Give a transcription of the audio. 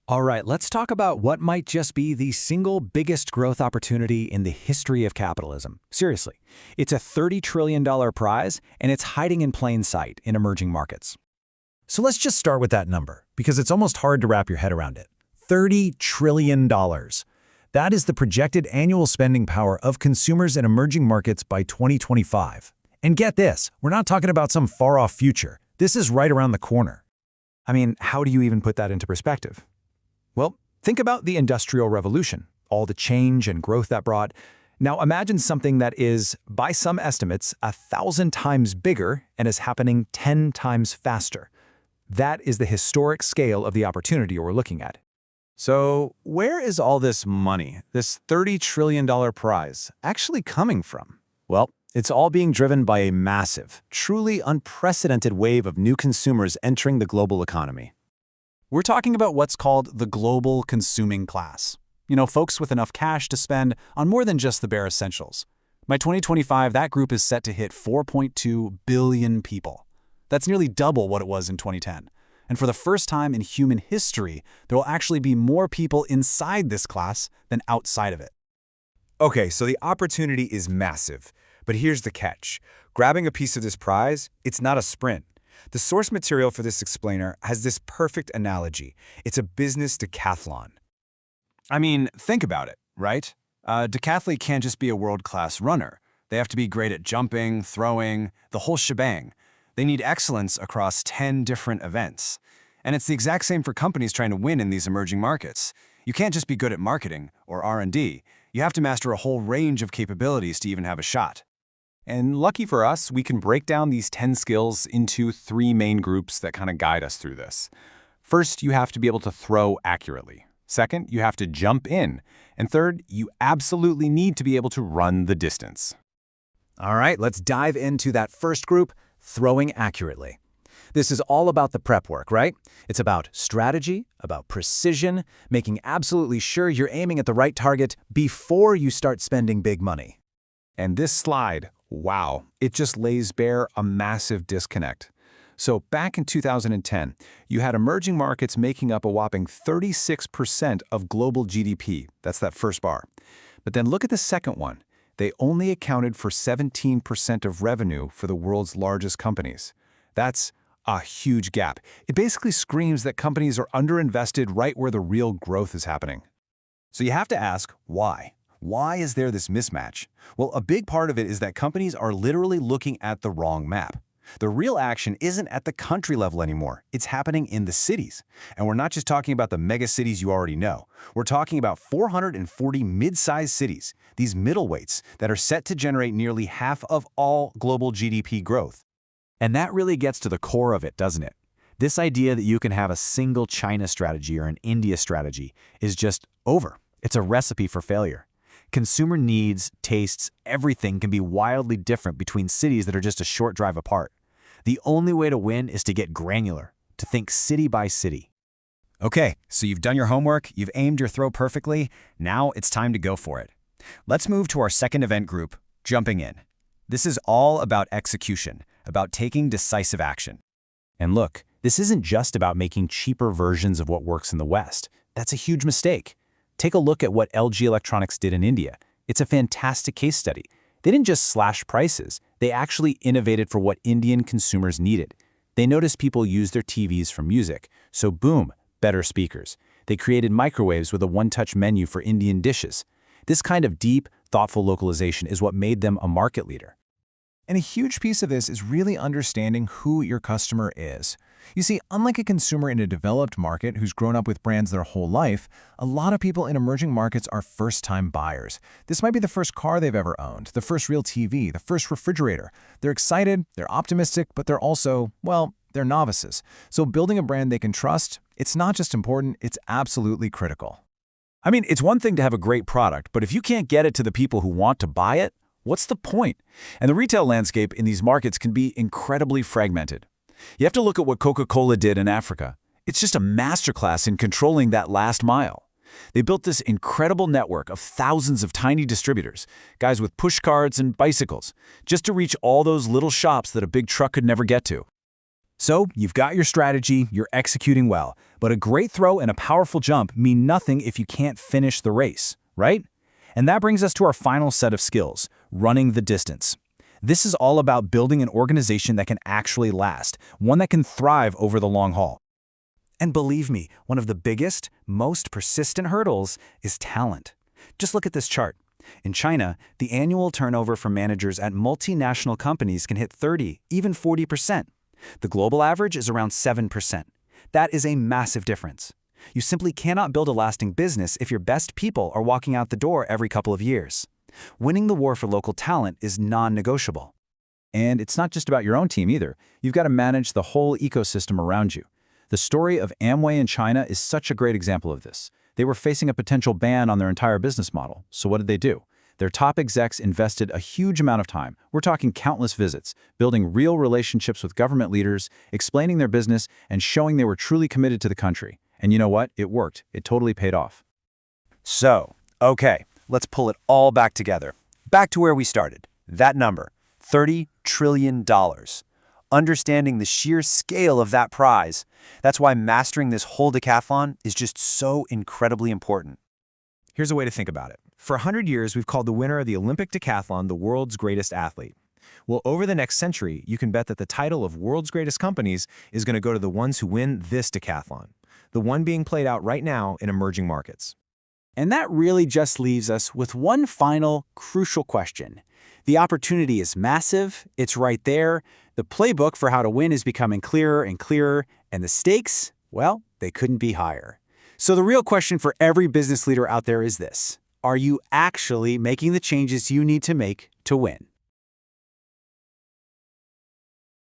All right, let's talk about what might just be the single biggest growth opportunity in the history of capitalism. Seriously, it's a $30 trillion prize, and it's hiding in plain sight in emerging markets. So let's just start with that number, because it's almost hard to wrap your head around it. $30 trillion. That is the projected annual spending power of consumers in emerging markets by 2025. And get this, we're not talking about some far-off future. This is right around the corner. I mean, how do you even put that into perspective? Well, think about the Industrial Revolution, all the change and growth that brought. Now imagine something that is, by some estimates, 1,000 times bigger and is happening 10 times faster. That is the historic scale of the opportunity we're looking at. So where is all this money, this $30 trillion prize, actually coming from? Well, it's all being driven by a massive, truly unprecedented wave of new consumers entering the global economy. We're talking about what's called the global consuming class. You know, folks with enough cash to spend on more than just the bare essentials. By 2025, that group is set to hit 4.2 billion people. That's nearly double what it was in 2010. And for the first time in human history, there will actually be more people inside this class than outside of it. Okay, so the opportunity is massive. But here's the catch. Grabbing a piece of this prize, it's not a sprint. The source material for this explainer has this perfect analogy. It's a business decathlon. I mean, think about it, right? Decathlete can't just be a world-class runner. They have to be great at jumping, throwing, the whole shebang. They need excellence across 10 different events. And it's the exact same for companies trying to win in these emerging markets. You can't just be good at marketing or R&D. You have to master a whole range of capabilities to even have a shot. And lucky for us, we can break down these 10 skills into 3 main groups that kind of guide us through this. First, you have to be able to throw accurately. Second, you have to jump in. And third, you absolutely need to be able to run the distance. All right, let's dive into that first group, throwing accurately. This is all about the prep work, right? It's about strategy, about precision, making absolutely sure you're aiming at the right target before you start spending big money. And this slide, wow, it just lays bare a massive disconnect. So back in 2010, you had emerging markets making up a whopping 36% of global GDP. That's that first bar. But then look at the second one. They only accounted for 17% of revenue for the world's largest companies. That's a huge gap. It basically screams that companies are underinvested right where the real growth is happening. So you have to ask, why? Why is there this mismatch? Well, a big part of it is that companies are literally looking at the wrong map. The real action isn't at the country level anymore. It's happening in the cities. And we're not just talking about the mega cities you already know. We're talking about 440 mid-sized cities, these middleweights that are set to generate nearly half of all global GDP growth. And that really gets to the core of it, doesn't it? This idea that you can have a single China strategy or an India strategy is just over. It's a recipe for failure. Consumer needs, tastes, everything can be wildly different between cities that are just a short drive apart. The only way to win is to get granular, to think city by city. Okay, so you've done your homework, you've aimed your throw perfectly, now it's time to go for it. Let's move to our second event group, jumping in. This is all about execution, about taking decisive action. And look, this isn't just about making cheaper versions of what works in the West. That's a huge mistake. Take a look at what LG Electronics did in India. It's a fantastic case study. They didn't just slash prices, they actually innovated for what Indian consumers needed. They noticed people use their TVs for music, so boom, better speakers. They created microwaves with a one-touch menu for Indian dishes. This kind of deep, thoughtful localization is what made them a market leader. And a huge piece of this is really understanding who your customer is. You see, unlike a consumer in a developed market who's grown up with brands their whole life, a lot of people in emerging markets are first-time buyers. This might be the first car they've ever owned, the first real TV, the first refrigerator. They're excited, they're optimistic, but they're also, well, they're novices. So building a brand they can trust, it's not just important, it's absolutely critical. I mean, it's one thing to have a great product, but if you can't get it to the people who want to buy it, what's the point? And the retail landscape in these markets can be incredibly fragmented. You have to look at what Coca-Cola did in Africa. It's just a masterclass in controlling that last mile. They built this incredible network of thousands of tiny distributors, guys with push cards and bicycles, just to reach all those little shops that a big truck could never get to. So, you've got your strategy, you're executing well, but a great throw and a powerful jump mean nothing if you can't finish the race, right? And that brings us to our final set of skills, running the distance. This is all about building an organization that can actually last, one that can thrive over the long haul. And believe me, one of the biggest, most persistent hurdles is talent. Just look at this chart. In China, the annual turnover for managers at multinational companies can hit 30, even 40%. The global average is around 7%. That is a massive difference. You simply cannot build a lasting business if your best people are walking out the door every couple of years. Winning the war for local talent is non-negotiable. And it's not just about your own team either. You've got to manage the whole ecosystem around you. The story of Amway in China is such a great example of this. They were facing a potential ban on their entire business model. So what did they do? Their top execs invested a huge amount of time. We're talking countless visits, building real relationships with government leaders, explaining their business, and showing they were truly committed to the country. And you know what? It worked. It totally paid off. So, okay, let's pull it all back together. Back to where we started. That number, $30 trillion. Understanding the sheer scale of that prize. That's why mastering this whole decathlon is just so incredibly important. Here's a way to think about it. For 100 years, we've called the winner of the Olympic decathlon the world's greatest athlete. Well, over the next century, you can bet that the title of world's greatest companies is going to go to the ones who win this decathlon, the one being played out right now in emerging markets. And that really just leaves us with one final, crucial question. The opportunity is massive, it's right there, the playbook for how to win is becoming clearer and clearer, and the stakes, well, they couldn't be higher. So the real question for every business leader out there is this: are you actually making the changes you need to make to win?